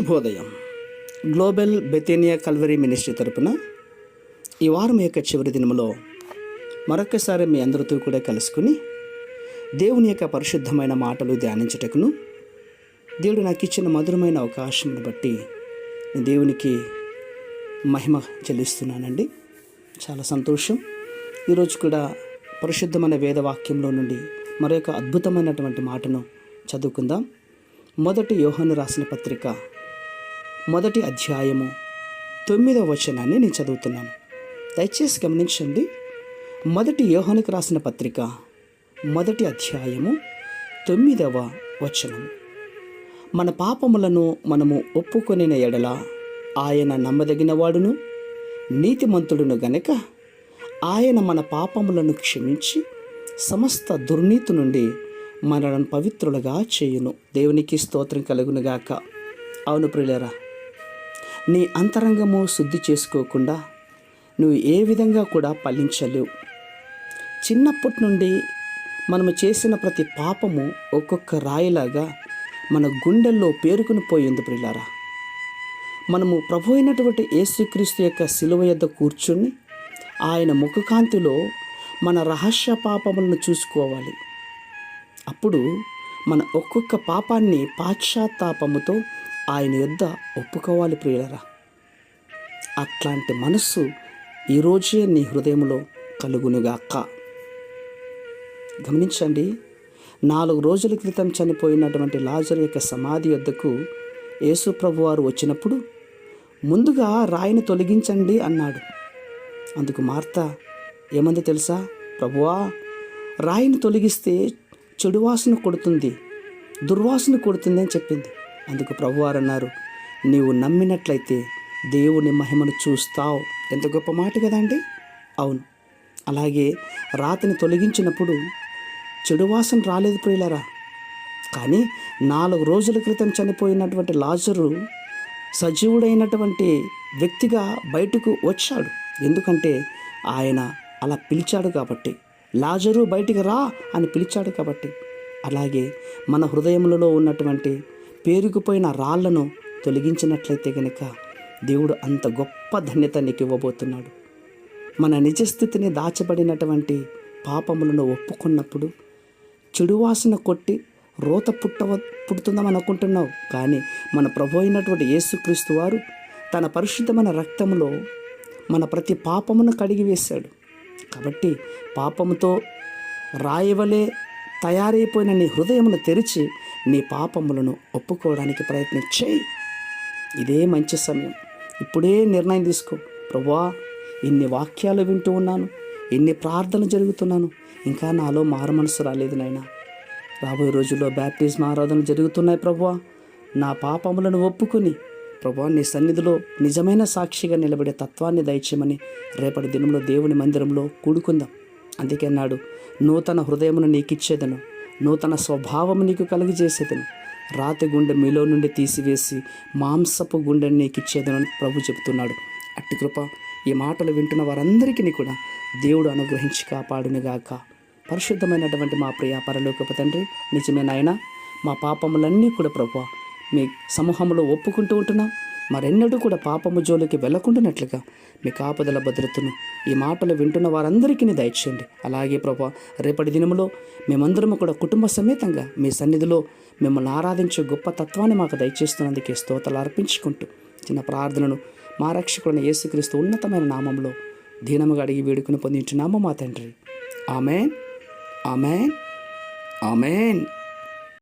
శుభోదయం. Global బెతేనియా Calvary ministry తరపున ఈ వారం యొక్క చివరి దినములో మరొక్కసారి మీ అందరితో కూడా కలుసుకుని దేవుని యొక్క పరిశుద్ధమైన మాటలు ధ్యానించుటకును దేవుడు నాకు ఇచ్చిన మధురమైన అవకాశంను బట్టి నేను దేవునికి మహిమ చెల్లిస్తున్నానండి. చాలా సంతోషం. ఈరోజు కూడా పరిశుద్ధమైన వేదవాక్యంలో నుండి మరొక అద్భుతమైనటువంటి మాటను చదువుకుందాం. మొదటి యోహాను రాసిన పత్రిక 1వ అధ్యాయము 9వ వచనాన్ని నేను చదువుతున్నాను. దయచేసి గమనించండి. మొదటి యోహానుకు రాసిన పత్రిక 1వ అధ్యాయము 9వ వచనము. మన పాపములను మనము ఒప్పుకొనిన ఎడల ఆయన నమ్మదగిన వాడును నీతిమంతుడును గనక ఆయన మన పాపములను క్షమించి సమస్త దుర్నీతి నుండి మనలను పవిత్రులుగా చేయును. దేవునికి స్తోత్రం కలుగునుగాక. అవును ప్రియులారా, నీ అంతరంగము శుద్ధి చేసుకోకుండా నువ్వు ఏ విధంగా కూడా ఫలించలేవు. చిన్నప్పటి నుండి మనము చేసిన ప్రతి పాపము ఒక్కొక్క రాయిలాగా మన గుండెల్లో పేరుకుని పోయింది ప్రియులారా. మనము ప్రభు అయినటువంటి యేసుక్రీస్తు యొక్క శిలువ యొద్ద కూర్చుని ఆయన ముఖకాంతిలో మన రహస్య పాపములను చూసుకోవాలి. అప్పుడు మన ఒక్కొక్క పాపాన్ని పశ్చాత్తాపముతో ఆయన యొద్ద ఒప్పుకోవాలి ప్రియులరా. అట్లాంటి మనస్సు ఈరోజే నీ హృదయంలో కలుగునుగాక. గమనించండి, 4 రోజుల క్రితం చనిపోయినటువంటి లాజరు యొక్క సమాధి యొద్దకు యేసు ప్రభువారు వచ్చినప్పుడు ముందుగా రాయిని తొలగించండి అన్నాడు. అందుకు మార్త ఏమంది తెలుసా? ప్రభువా, రాయిని తొలగిస్తే చెడు వాసన కొడుతుంది, దుర్వాసన కొడుతుంది అని చెప్పింది. అందుకు ప్రభువారు అన్నారు, నీవు నమ్మినట్లయితే దేవుని మహిమను చూస్తావు. ఎంత గొప్ప మాట కదండి. అవును, అలాగే రాతిని తొలగించినప్పుడు చెడు వాసన రాలేదు ప్రియులరా. కానీ 4 రోజుల క్రితం చనిపోయినటువంటి లాజరు సజీవుడైనటువంటి వ్యక్తిగా బయటకు వచ్చాడు. ఎందుకంటే ఆయన అలా పిలిచాడు కాబట్టి, లాజరు బయటికి రా అని పిలిచాడు కాబట్టి. అలాగే మన హృదయములలో ఉన్నటువంటి పేరుకుపోయిన రాళ్లను తొలగించినట్లయితే కనుక దేవుడు అంత గొప్ప ధన్యత నీకు ఇవ్వబోతున్నాడు. మన నిజస్థితిని దాచబడినటువంటి పాపములను ఒప్పుకున్నప్పుడు చెడు వాసన కొట్టి రోత పుడుతుందామని అనుకుంటున్నావు. కానీ మన ప్రభు అయినటువంటి యేసుక్రీస్తు వారు తన పరిశుద్ధమైన రక్తములో మన ప్రతి పాపమును కడిగి వేశాడు. కాబట్టి పాపముతో రాయవలే తయారైపోయిన నీ హృదయమును తెరిచి నీ పాపములను ఒప్పుకోవడానికి ప్రయత్నం చేయి. ఇదే మంచి సమయం. ఇప్పుడే నిర్ణయం తీసుకో. ప్రభువా, ఇన్ని వాక్యాలు వింటూ ఉన్నాను, ఎన్ని ప్రార్థనలు జరుగుతున్నాను, ఇంకా నాలో మారుమనసు రాలేదు నాయనా. రాబోయే రోజుల్లో బ్యాప్టిజం ఆరాధనలు జరుగుతున్నాయి ప్రభువా. నా పాపములను ఒప్పుకొని ప్రభువా నీ సన్నిధిలో నిజమైన సాక్షిగా నిలబడే తత్వాన్ని దయచేయమని రేపటి దినంలో దేవుని మందిరంలో కూడుకుందాం. అందుకే అన్నాడు, నూతన హృదయమును నీకిచ్చేదను, నూతన స్వభావము నీకు కలుగజేసేదను, రాతి గుండె మీలో నుండి తీసివేసి మాంసపు గుండెని నీకిచ్చేదను అని ప్రభు చెబుతున్నాడు. అట్టి కృప ఈ మాటలు వింటున్న వారందరికీ కూడా దేవుడు అనుగ్రహించి కాపాడునుగాక. పరిశుద్ధమైనటువంటి మా ప్రియ పరలోకపు తండ్రి, నిజమే నాయన, మా పాపములన్నీ కూడా ప్రభు మీ సమూహంలో ఒప్పుకుంటూ ఉంటున్నాం. మరెన్నడూ కూడా పాపము జోలికి వెళ్ళకుండానట్లుగా మీ కాపుదల భద్రతను ఈ మాటలు వింటున్న వారందరికీ దయచేయండి. అలాగే ప్రభా, రేపటి దినములో మేమందరము కూడా కుటుంబ సమేతంగా మీ సన్నిధిలో మిమ్మల్ని ఆరాధించే గొప్ప తత్వాన్ని మాకు దయచేస్తున్నందుకే స్తోత్రాలు అర్పించుకుంటూ చిన్న ప్రార్థనను మా రక్షకుడైన యేసుక్రీస్తు ఉన్నతమైన నామంలో దీనముగా అడిగి వేడుకుని పొందించున్నాము మా తండ్రి. Amen, amen, amen.